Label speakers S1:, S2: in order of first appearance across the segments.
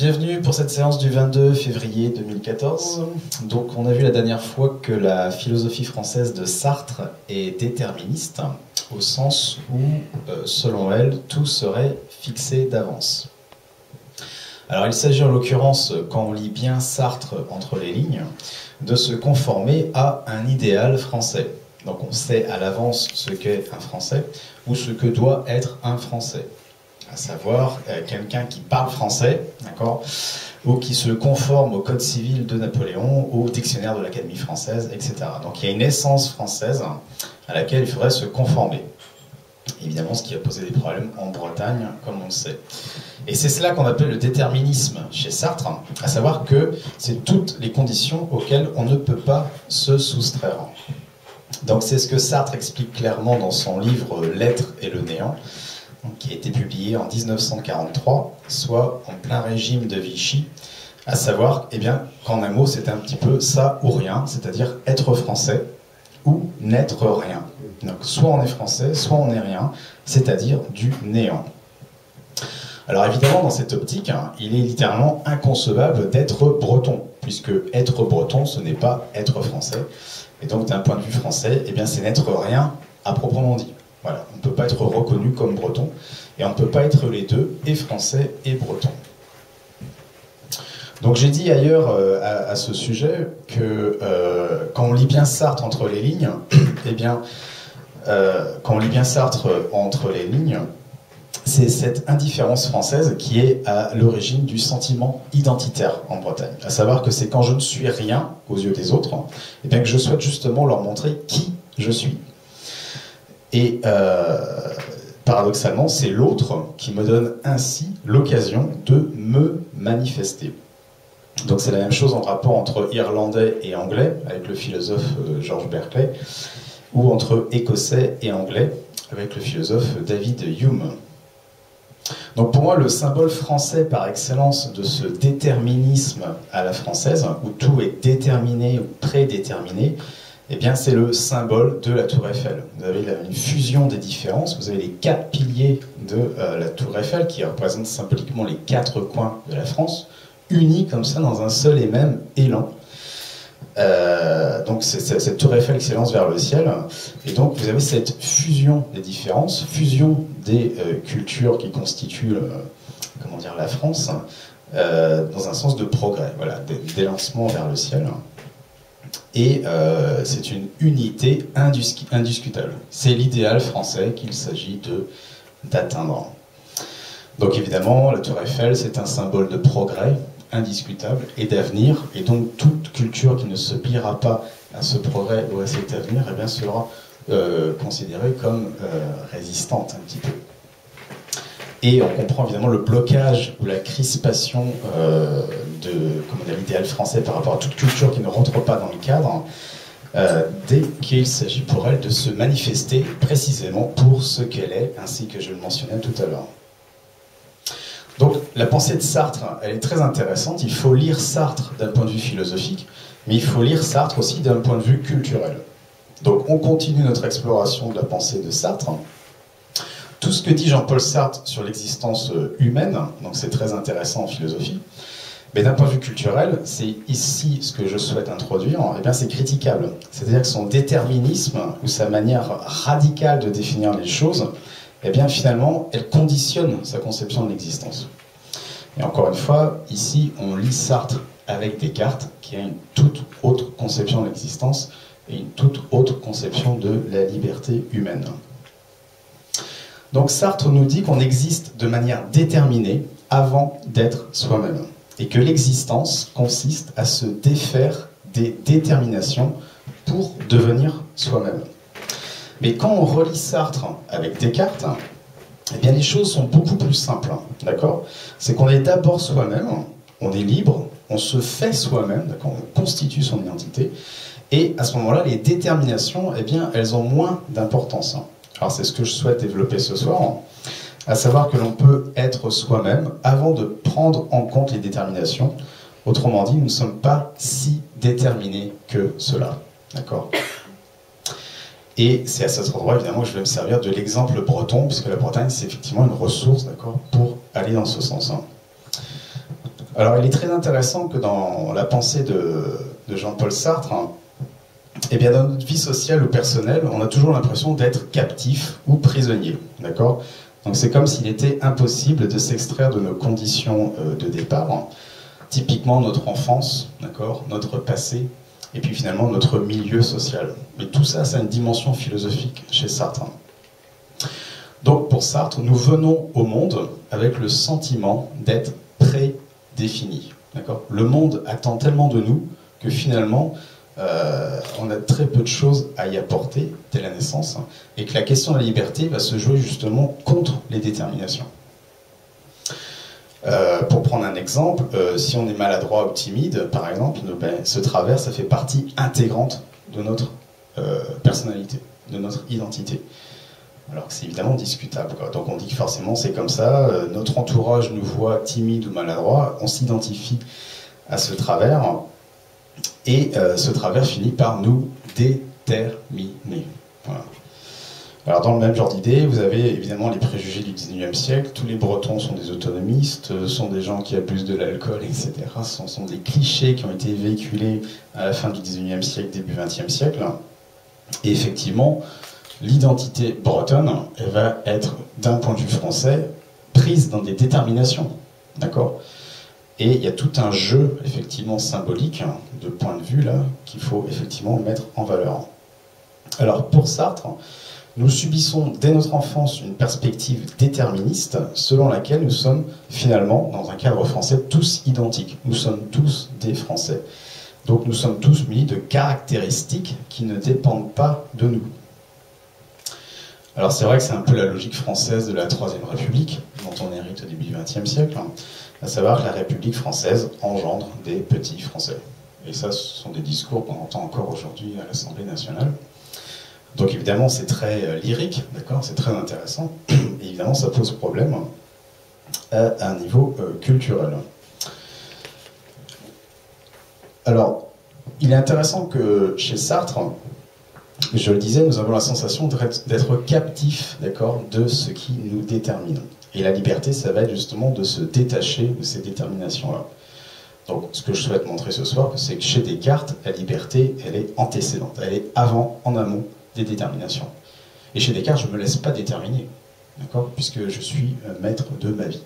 S1: Bienvenue pour cette séance du 22 février 2014. Donc on a vu la dernière fois que la philosophie française de Sartre est déterministe, au sens où, selon elle, tout serait fixé d'avance. Alors il s'agit en l'occurrence, quand on lit bien Sartre entre les lignes, de se conformer à un idéal français. Donc on sait à l'avance ce qu'est un Français ou ce que doit être un Français. À savoir quelqu'un qui parle français, d'accord, ou qui se conforme au code civil de Napoléon, au dictionnaire de l'Académie française, etc. Donc il y a une essence française à laquelle il faudrait se conformer. Évidemment, ce qui a posé des problèmes en Bretagne, comme on le sait. Et c'est cela qu'on appelle le déterminisme chez Sartre, à savoir que c'est toutes les conditions auxquelles on ne peut pas se soustraire. Donc c'est ce que Sartre explique clairement dans son livre « L'être et le néant », qui a été publié en 1943, soit en plein régime de Vichy, à savoir qu'en un mot, c'est un petit peu ça ou rien, c'est-à-dire être français ou n'être rien. Donc soit on est français, soit on n'est rien, c'est-à-dire du néant. Alors évidemment, dans cette optique, il est littéralement inconcevable d'être breton, puisque être breton, ce n'est pas être français. Et donc d'un point de vue français, c'est n'être rien à proprement dit. Voilà, on ne peut pas être reconnu comme breton, et on ne peut pas être les deux, et français et breton. Donc j'ai dit ailleurs à ce sujet que quand on lit bien Sartre entre les lignes, c'est cette indifférence française qui est à l'origine du sentiment identitaire en Bretagne. À savoir que c'est quand je ne suis rien aux yeux des autres, que je souhaite justement leur montrer qui je suis. Et paradoxalement, c'est l'autre qui me donne ainsi l'occasion de me manifester. Donc c'est la même chose en rapport entre Irlandais et Anglais, avec le philosophe George Berkeley, ou entre Écossais et Anglais, avec le philosophe David Hume. Donc pour moi, le symbole français par excellence de ce déterminisme à la française, où tout est déterminé ou prédéterminé, c'est le symbole de la Tour Eiffel. Vous avez une fusion des différences, vous avez les 4 piliers de la Tour Eiffel qui représentent symboliquement les 4 coins de la France, unis comme ça dans un seul et même élan. Donc c'est cette Tour Eiffel qui s'élance vers le ciel, et donc vous avez cette fusion des différences, fusion des cultures qui constituent la France, dans un sens de progrès, voilà, d'élancement vers le ciel. Et c'est une unité indiscutable. C'est l'idéal français qu'il s'agit d'atteindre. Donc évidemment, la Tour Eiffel, c'est un symbole de progrès indiscutable et d'avenir, et donc toute culture qui ne se pliera pas à ce progrès ou à cet avenir sera considérée comme résistante un petit peu. Et on comprend évidemment le blocage ou la crispation de l'idéal français par rapport à toute culture qui ne rentre pas dans le cadre, dès qu'il s'agit pour elle de se manifester précisément pour ce qu'elle est, ainsi que je le mentionnais tout à l'heure. Donc la pensée de Sartre, elle est très intéressante. Il faut lire Sartre d'un point de vue philosophique, mais il faut lire Sartre aussi d'un point de vue culturel. Donc on continue notre exploration de la pensée de Sartre. Tout ce que dit Jean-Paul Sartre sur l'existence humaine, donc c'est très intéressant en philosophie, mais d'un point de vue culturel, c'est ici ce que je souhaite introduire, c'est critiquable. C'est-à-dire que son déterminisme, ou sa manière radicale de définir les choses, finalement, elle conditionne sa conception de l'existence. Et encore une fois, ici, on lit Sartre avec Descartes, qui a une toute autre conception de l'existence, et une toute autre conception de la liberté humaine. Donc Sartre nous dit qu'on existe de manière déterminée avant d'être soi-même, et que l'existence consiste à se défaire des déterminations pour devenir soi-même. Mais quand on relit Sartre avec Descartes, les choses sont beaucoup plus simples, d'accord ? C'est qu'on est d'abord soi-même, on est libre, on se fait soi-même, d'accord ? On constitue son identité, et à ce moment-là, les déterminations, elles ont moins d'importance. Alors c'est ce que je souhaite développer ce soir, à savoir que l'on peut être soi-même avant de prendre en compte les déterminations. Autrement dit, nous ne sommes pas si déterminés que cela. D'accord ? Et c'est à cet endroit, évidemment, que je vais me servir de l'exemple breton, puisque la Bretagne, c'est effectivement une ressource, d'accord, pour aller dans ce sens. Alors il est très intéressant que dans la pensée de Jean-Paul Sartre, eh bien, dans notre vie sociale ou personnelle, on a toujours l'impression d'être captif ou prisonnier. D'accord ? Donc c'est comme s'il était impossible de s'extraire de nos conditions de départ. Typiquement notre enfance, d'accord, notre passé, et puis finalement notre milieu social. Mais tout ça, ça a une dimension philosophique chez Sartre. Donc pour Sartre, nous venons au monde avec le sentiment d'être prédéfinis. D'accord ? Le monde attend tellement de nous que finalement, on a très peu de choses à y apporter dès la naissance, et que la question de la liberté va se jouer justement contre les déterminations. Pour prendre un exemple, si on est maladroit ou timide, par exemple, ce travers, ça fait partie intégrante de notre personnalité, de notre identité. Alors que c'est évidemment discutable, quoi. Donc on dit que forcément c'est comme ça, notre entourage nous voit timide ou maladroit, on s'identifie à ce travers, et ce travers finit par nous déterminer. Voilà. Alors dans le même genre d'idée, vous avez évidemment les préjugés du 19e siècle, tous les Bretons sont des autonomistes, sont des gens qui abusent de l'alcool, etc. Ce sont des clichés qui ont été véhiculés à la fin du 19e siècle, début 20e siècle. Et effectivement, l'identité bretonne, elle va être, d'un point de vue français, prise dans des déterminations. D'accord ? Et il y a tout un jeu, effectivement, symbolique, de point de vue, là, qu'il faut effectivement mettre en valeur. Alors, pour Sartre, nous subissons dès notre enfance une perspective déterministe selon laquelle nous sommes finalement, dans un cadre français, tous identiques. Nous sommes tous des Français. Donc nous sommes tous munis de caractéristiques qui ne dépendent pas de nous. Alors c'est vrai que c'est un peu la logique française de la Troisième République, dont on hérite au début du XXe siècle, à savoir que la République française engendre des petits Français. Et ça, ce sont des discours qu'on entend encore aujourd'hui à l'Assemblée nationale. Donc évidemment, c'est très lyrique, d'accord, c'est très intéressant, et évidemment, ça pose problème à un niveau culturel. Alors, il est intéressant que chez Sartre, je le disais, nous avons la sensation d'être captifs, d'accord, de ce qui nous détermine. Et la liberté, ça va être justement de se détacher de ces déterminations-là. Donc, ce que je souhaite montrer ce soir, c'est que chez Descartes, la liberté, elle est antécédente, elle est avant, en amont des déterminations. Et chez Descartes, je ne me laisse pas déterminer, d'accord, puisque je suis maître de ma vie.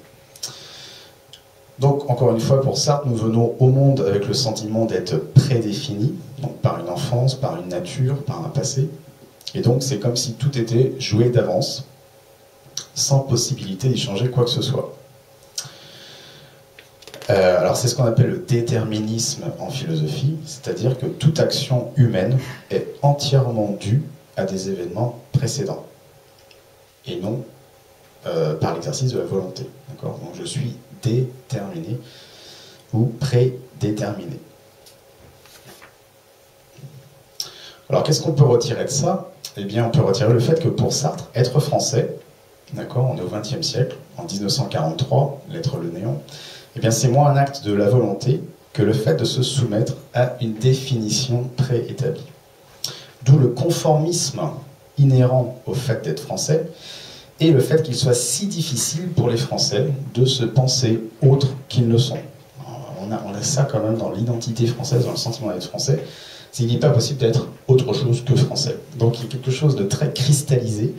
S1: Donc, encore une fois, pour Sartre, nous venons au monde avec le sentiment d'être prédéfinis, donc par une enfance, par une nature, par un passé. Et donc, c'est comme si tout était joué d'avance, sans possibilité d'y changer quoi que ce soit. Alors, c'est ce qu'on appelle le déterminisme en philosophie, c'est-à-dire que toute action humaine est entièrement due à des événements précédents, et non par l'exercice de la volonté. D'accord ? Donc, je suis déterminé ou prédéterminé. Alors, qu'est-ce qu'on peut retirer de ça ? Eh bien, on peut retirer le fait que pour Sartre, être français, d'accord, on est au XXe siècle, en 1943, lettre le néant, eh bien, c'est moins un acte de la volonté que le fait de se soumettre à une définition préétablie. D'où le conformisme inhérent au fait d'être français, et le fait qu'il soit si difficile pour les Français de se penser autres qu'ils ne sont. On a ça quand même dans l'identité française, dans le sentiment d'être français, c'est qu'il n'est pas possible d'être autre chose que français. Donc il y a quelque chose de très cristallisé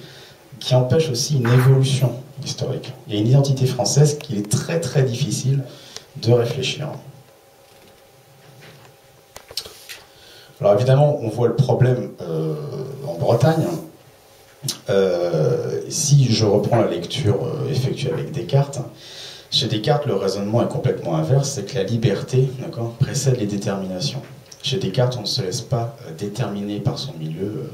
S1: qui empêche aussi une évolution historique. Il y a une identité française qu'il est très très difficile de réfléchir. Alors évidemment, on voit le problème en Bretagne. Si je reprends la lecture effectuée avec Descartes, chez Descartes, le raisonnement est complètement inverse, c'est que la liberté, d'accord, précède les déterminations. Chez Descartes, on ne se laisse pas déterminer par son milieu.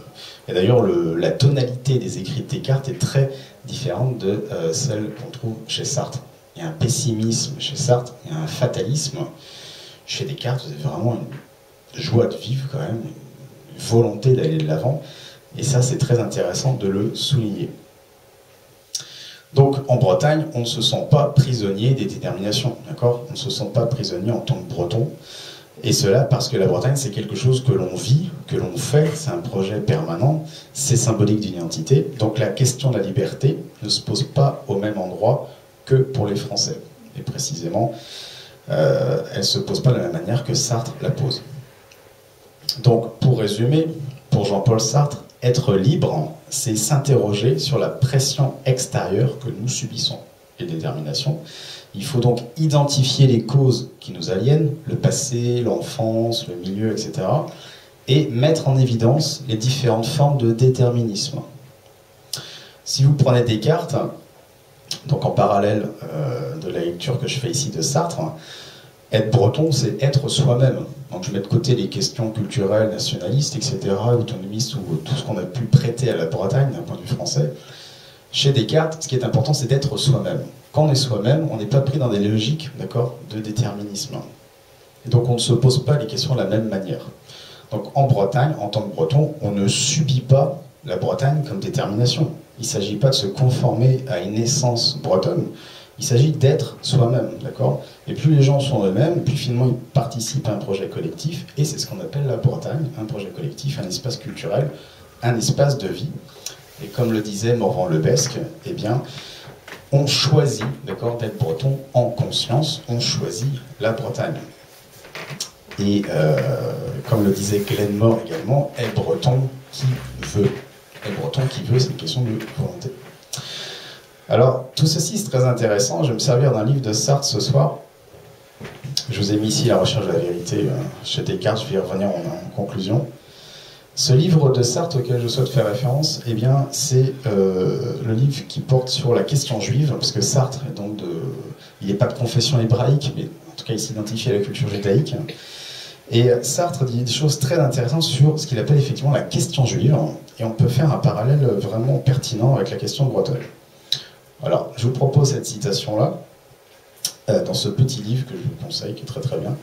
S1: Et d'ailleurs, la tonalité des écrits de Descartes est très différente de celle qu'on trouve chez Sartre. Il y a un pessimisme chez Sartre, il y a un fatalisme. Chez Descartes, vous avez vraiment une joie de vivre quand même, une volonté d'aller de l'avant. Et ça, c'est très intéressant de le souligner. Donc, en Bretagne, on ne se sent pas prisonnier des déterminations, d'accord ? On ne se sent pas prisonnier en tant que breton. Et cela parce que la Bretagne, c'est quelque chose que l'on vit, que l'on fait, c'est un projet permanent, c'est symbolique d'une identité. Donc la question de la liberté ne se pose pas au même endroit que pour les Français. Et précisément, elle ne se pose pas de la même manière que Sartre la pose. Donc, pour résumer, pour Jean-Paul Sartre, être libre, c'est s'interroger sur la pression extérieure que nous subissons et détermination. Il faut donc identifier les causes qui nous aliènent, le passé, l'enfance, le milieu, etc., et mettre en évidence les différentes formes de déterminisme. Si vous prenez Descartes, donc en parallèle de la lecture que je fais ici de Sartre, être breton, c'est être soi-même. Donc je mets de côté les questions culturelles, nationalistes, etc., autonomistes, ou tout ce qu'on a pu prêter à la Bretagne d'un point de vue français. Chez Descartes, ce qui est important, c'est d'être soi-même. Quand on est soi-même, on n'est pas pris dans des logiques, d'accord, de déterminisme. Et donc on ne se pose pas les questions de la même manière. Donc en Bretagne, en tant que breton, on ne subit pas la Bretagne comme détermination. Il ne s'agit pas de se conformer à une essence bretonne, il s'agit d'être soi-même, d'accord? Et plus les gens sont eux-mêmes, plus finalement ils participent à un projet collectif, et c'est ce qu'on appelle la Bretagne, un projet collectif, un espace culturel, un espace de vie. Et comme le disait Morvan Lebesque, eh bien, on choisit, d'accord, d'être breton en conscience, on choisit la Bretagne. Et comme le disait Glenmore également, est breton qui veut. Est breton qui veut, c'est une question de volonté. Alors, tout ceci c'est très intéressant. Je vais me servir d'un livre de Sartre ce soir. Je vous ai mis ici La recherche de la vérité chez Descartes, je vais y revenir en conclusion. Ce livre de Sartre auquel je souhaite faire référence, eh bien, c'est le livre qui porte sur la question juive, parce que Sartre est donc il n'est pas de confession hébraïque, mais en tout cas il s'identifie à la culture judaïque. Et Sartre dit des choses très intéressantes sur ce qu'il appelle effectivement la question juive, et on peut faire un parallèle vraiment pertinent avec la question bretonne. Alors, je vous propose cette citation-là, dans ce petit livre que je vous conseille, qui est très très bien.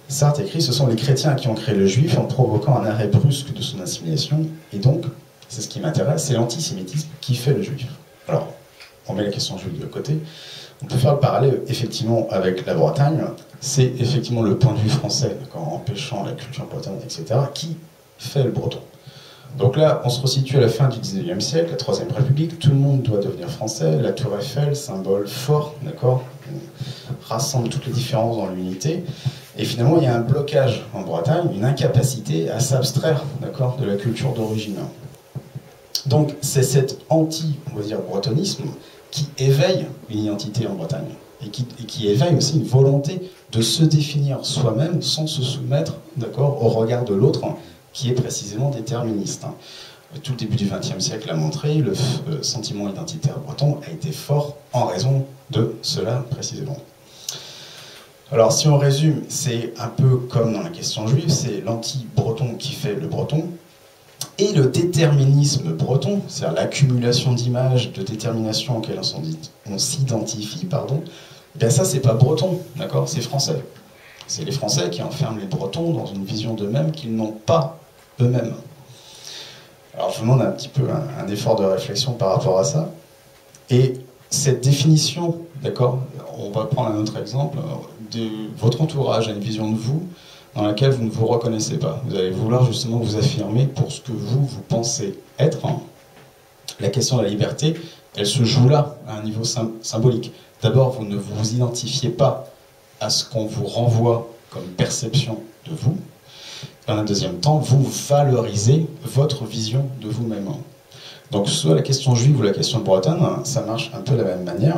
S1: Sartre écrit « Ce sont les chrétiens qui ont créé le juif en provoquant un arrêt brusque de son assimilation, et donc, c'est ce qui m'intéresse, c'est l'antisémitisme qui fait le juif. » Alors, on met la question juive de côté. On peut faire le parallèle, effectivement, avec la Bretagne. C'est effectivement le point de vue français, en empêchant la culture bretonne, etc., qui fait le breton. Donc là, on se resitue à la fin du 19e siècle, la Troisième République, tout le monde doit devenir français, la Tour Eiffel, symbole fort, d'accord, rassemble toutes les différences dans l'unité, et finalement il y a un blocage en Bretagne, une incapacité à s'abstraire, d'accord, de la culture d'origine. Donc c'est cet on va dire, bretonisme qui éveille une identité en Bretagne, et qui éveille aussi une volonté de se définir soi-même sans se soumettre, d'accord, au regard de l'autre, qui est précisément déterministe. Tout le début du XXe siècle l'a montré, le sentiment identitaire breton a été fort en raison de cela précisément. Alors si on résume, c'est un peu comme dans la question juive, c'est l'anti-breton qui fait le breton, et le déterminisme breton, c'est-à-dire l'accumulation d'images, de détermination auxquelles on s'identifie, pardon, bien ça c'est pas breton, d'accord, c'est français. C'est les Français qui enferment les Bretons dans une vision d'eux-mêmes qu'ils n'ont pas eux-mêmes. Alors je vous demande un petit peu un effort de réflexion par rapport à ça. Et cette définition, d'accord, on va prendre un autre exemple, de votre entourage a une vision de vous dans laquelle vous ne vous reconnaissez pas. Vous allez vouloir justement vous affirmer pour ce que vous pensez être. La question de la liberté, elle se joue là, à un niveau symbolique. D'abord, vous ne vous identifiez pas à ce qu'on vous renvoie comme perception de vous. Dans un deuxième temps, vous valorisez votre vision de vous-même. Donc, soit la question juive ou la question bretonne, ça marche un peu de la même manière.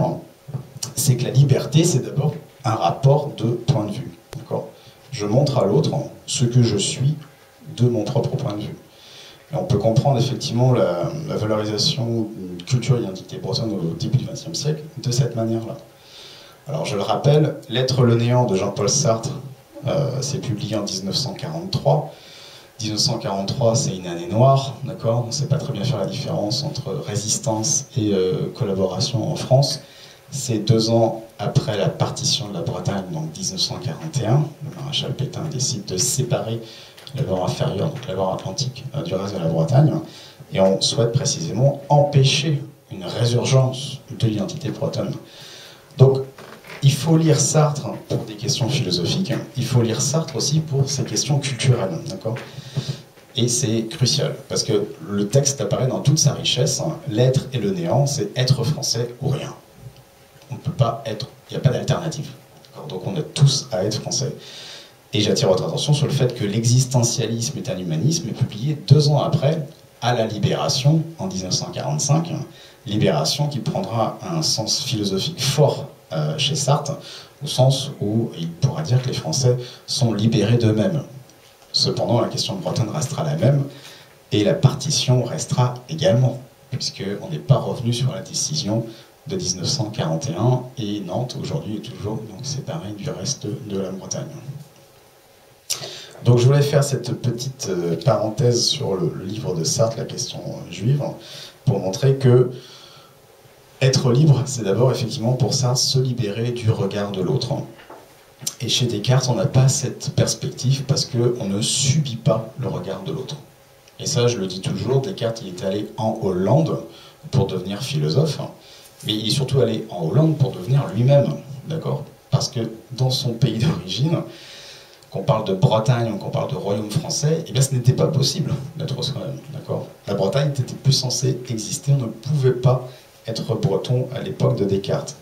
S1: C'est que la liberté, c'est d'abord un rapport de point de vue. D'accord ? Je montre à l'autre ce que je suis de mon propre point de vue. Et on peut comprendre effectivement la valorisation d'une culture et d'identité bretonne au début du XXe siècle de cette manière-là. Alors je le rappelle, L'être le néant de Jean-Paul Sartre, c'est publié en 1943. 1943, c'est une année noire, d'accord ? On ne sait pas très bien faire la différence entre résistance et collaboration en France. C'est 2 ans après la partition de la Bretagne, donc 1941. Le maréchal Pétain décide de séparer la Loire inférieure, donc la Loire Atlantique, du reste de la Bretagne. Et on souhaite précisément empêcher une résurgence de l'identité bretonne. Donc, il faut lire Sartre pour des questions philosophiques, il faut lire Sartre aussi pour ces questions culturelles, d'accord ? Et c'est crucial, parce que le texte apparaît dans toute sa richesse. L'être et le néant, c'est être français ou rien. On ne peut pas être, il n'y a pas d'alternative. Donc on a tous à être français. Et j'attire votre attention sur le fait que l'existentialisme est un humanisme est publié 2 ans après, à la Libération, en 1945. Libération qui prendra un sens philosophique fort chez Sartre, au sens où il pourra dire que les Français sont libérés d'eux-mêmes. Cependant, la question de Bretonne restera la même, et la partition restera également, puisqu'on n'est pas revenu sur la décision de 1941, et Nantes, aujourd'hui, est toujours donc séparée du reste de la Bretagne. Donc je voulais faire cette petite parenthèse sur le livre de Sartre, La question juive, pour montrer que être libre, c'est d'abord effectivement pour Sartre se libérer du regard de l'autre. Et chez Descartes, on n'a pas cette perspective parce qu'on ne subit pas le regard de l'autre. Et ça, je le dis toujours, Descartes, il est allé en Hollande pour devenir philosophe, mais il est surtout allé en Hollande pour devenir lui-même, d'accord? Parce que dans son pays d'origine, qu'on parle de Bretagne ou qu'on parle de royaume français, eh bien ce n'était pas possible d'être soi-même, d'accord? La Bretagne n'était plus censée exister, on ne pouvait pas être breton à l'époque de Descartes.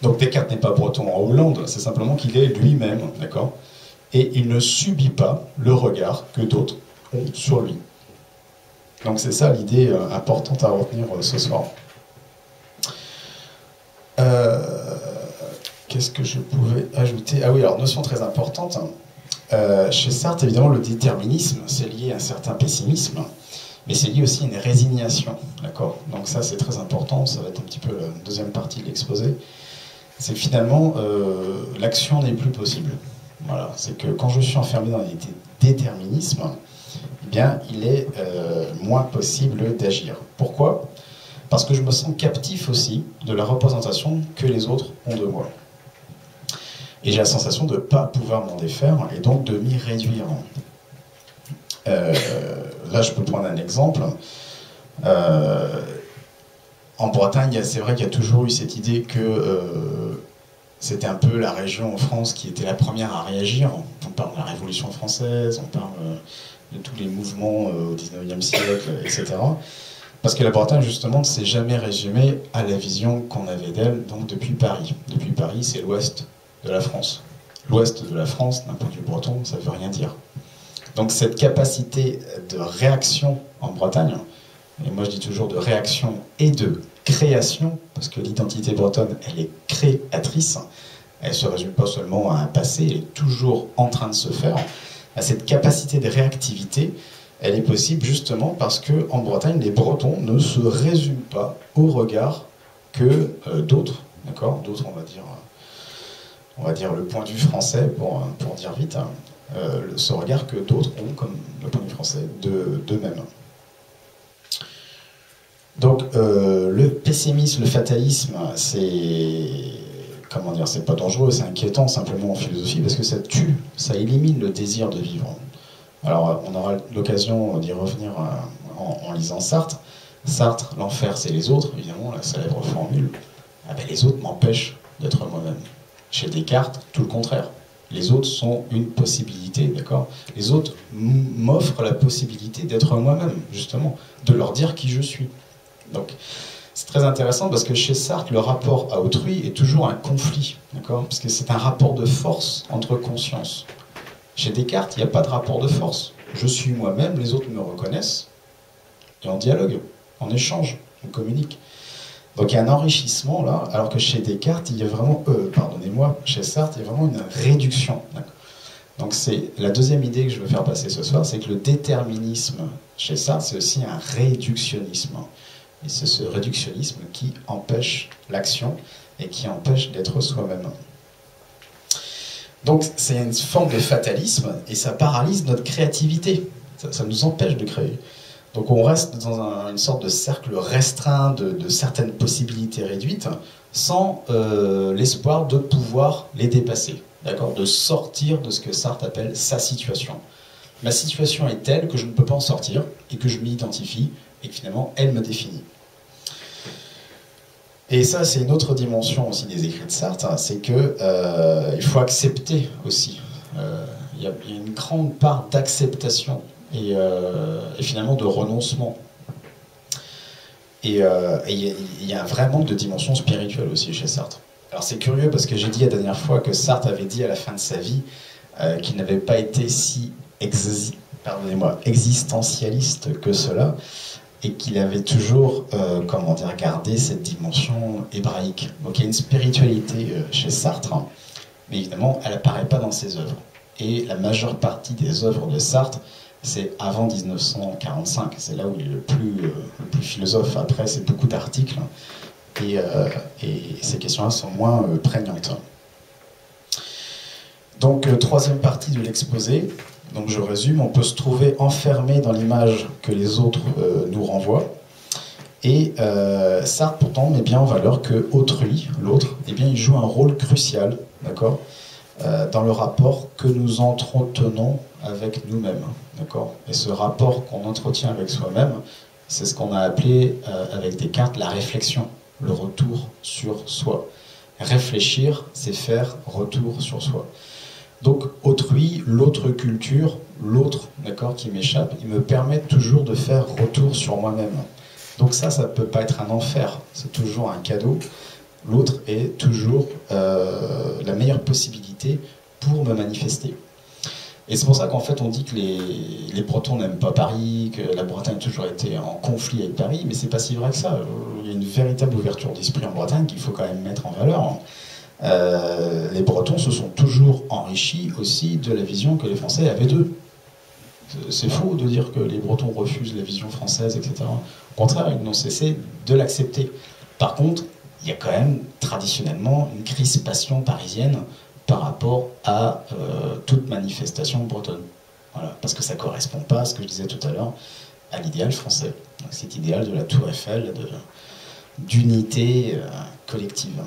S1: Donc Descartes n'est pas breton en Hollande, c'est simplement qu'il est lui-même, d'accord? Et il ne subit pas le regard que d'autres ont sur lui. Donc c'est ça l'idée importante à retenir ce soir. Qu'est-ce que je pouvais ajouter? Ah oui, alors notion très importante. Chez Sartre, évidemment, le déterminisme, c'est lié à un certain pessimisme, mais c'est lié aussi à une résignation, d'accord? Donc ça, c'est très important, ça va être un petit peu la deuxième partie de l'exposé. C'est que finalement, l'action n'est plus possible. Voilà, c'est que quand je suis enfermé dans des déterminismes, eh bien, il est moins possible d'agir. Pourquoi? Parce que je me sens captif aussi de la représentation que les autres ont de moi. Et j'ai la sensation de ne pas pouvoir m'en défaire et donc de m'y réduire. Là, je peux prendre un exemple. En Bretagne, c'est vrai qu'il y a toujours eu cette idée que c'était un peu la région en France qui était la première à réagir. On parle de la Révolution française, on parle de tous les mouvements au XIXe siècle, etc. Parce que la Bretagne, justement, ne s'est jamais résumée à la vision qu'on avait d'elle, donc depuis Paris. Depuis Paris, c'est l'ouest de la France. L'ouest de la France, d'un point de vue breton, ça ne veut rien dire. Donc cette capacité de réaction en Bretagne, et moi je dis toujours de réaction et de création, parce que l'identité bretonne, elle est créatrice, elle ne se résume pas seulement à un passé, elle est toujours en train de se faire. Cette capacité de réactivité, elle est possible justement parce qu'en Bretagne, les Bretons ne se résument pas au regard que d'autres, d'accord? D'autres, on va dire le point de vue français, pour dire vite, ce regard que d'autres ont, comme le point de vue français, d'eux-mêmes. Donc, le pessimisme, le fatalisme, c'est pas dangereux, c'est inquiétant simplement en philosophie, parce que ça tue, ça élimine le désir de vivre. Alors, on aura l'occasion d'y revenir en lisant Sartre. Sartre, l'enfer, c'est les autres, évidemment, la célèbre formule. Ah ben, les autres m'empêchent d'être moi-même. Chez Descartes, tout le contraire. Les autres sont une possibilité, d'accord? Les autres m'offrent la possibilité d'être moi-même, justement, de leur dire qui je suis. Donc, c'est très intéressant parce que chez Sartre, le rapport à autrui est toujours un conflit, d'accord? Parce que c'est un rapport de force entre consciences. Chez Descartes, il n'y a pas de rapport de force. Je suis moi-même, les autres me reconnaissent, et on dialogue, on échange, on communique. Donc il y a un enrichissement là, alors que chez Descartes, il y a vraiment, chez Sartre, il y a vraiment une réduction. Donc c'est la deuxième idée que je veux faire passer ce soir, c'est que le déterminisme chez Sartre, c'est aussi un réductionnisme. Et c'est ce réductionnisme qui empêche l'action et qui empêche d'être soi-même. Donc c'est une forme de fatalisme et ça paralyse notre créativité. Ça nous empêche de créer. Donc on reste dans une sorte de cercle restreint de certaines possibilités réduites sans l'espoir de pouvoir les dépasser, d'accord, de sortir de ce que Sartre appelle sa situation. Ma situation est telle que je ne peux pas en sortir et que je m'y identifie et que finalement elle me définit. Et ça, c'est une autre dimension aussi des écrits de Sartre, c'est qu'il faut accepter aussi. Il y a une grande part d'acceptation et finalement de renoncement. Et il y a un vrai manque de dimension spirituelle aussi chez Sartre. Alors c'est curieux parce que j'ai dit la dernière fois que Sartre avait dit à la fin de sa vie qu'il n'avait pas été si existentialiste que cela, et qu'il avait toujours, comment dire, gardé cette dimension hébraïque. Donc il y a une spiritualité chez Sartre, hein, mais évidemment, elle n'apparaît pas dans ses œuvres. Et la majeure partie des œuvres de Sartre, c'est avant 1945. C'est là où il est le plus philosophe. Après, c'est beaucoup d'articles, et ces questions-là sont moins prégnantes. Donc, troisième partie de l'exposé. Donc je résume, on peut se trouver enfermé dans l'image que les autres nous renvoient. Et Sartre pourtant met bien en valeur que autrui, l'autre, eh bien, il joue un rôle crucial, d'accord, dans le rapport que nous entretenons avec nous-mêmes, d'accord. Et ce rapport qu'on entretient avec soi-même, c'est ce qu'on a appelé avec Descartes la réflexion, le retour sur soi. Réfléchir, c'est faire retour sur soi. Donc autrui, l'autre culture, l'autre, d'accord, qui m'échappe, il me permet toujours de faire retour sur moi-même. Donc ça ne peut pas être un enfer, c'est toujours un cadeau. L'autre est toujours la meilleure possibilité pour me manifester. Et c'est pour ça qu'en fait on dit que les Bretons n'aiment pas Paris, que la Bretagne a toujours été en conflit avec Paris, mais c'est pas si vrai que ça. Il y a une véritable ouverture d'esprit en Bretagne qu'il faut quand même mettre en valeur. Les Bretons se sont toujours enrichis aussi de la vision que les Français avaient d'eux. C'est faux de dire que les Bretons refusent la vision française, etc. Au contraire, ils n'ont cessé de l'accepter. Par contre, il y a quand même traditionnellement une crispation parisienne par rapport à toute manifestation bretonne. Voilà, parce que ça ne correspond pas à ce que je disais tout à l'heure, à l'idéal français. Donc, cet idéal de la Tour Eiffel, d'unité collective.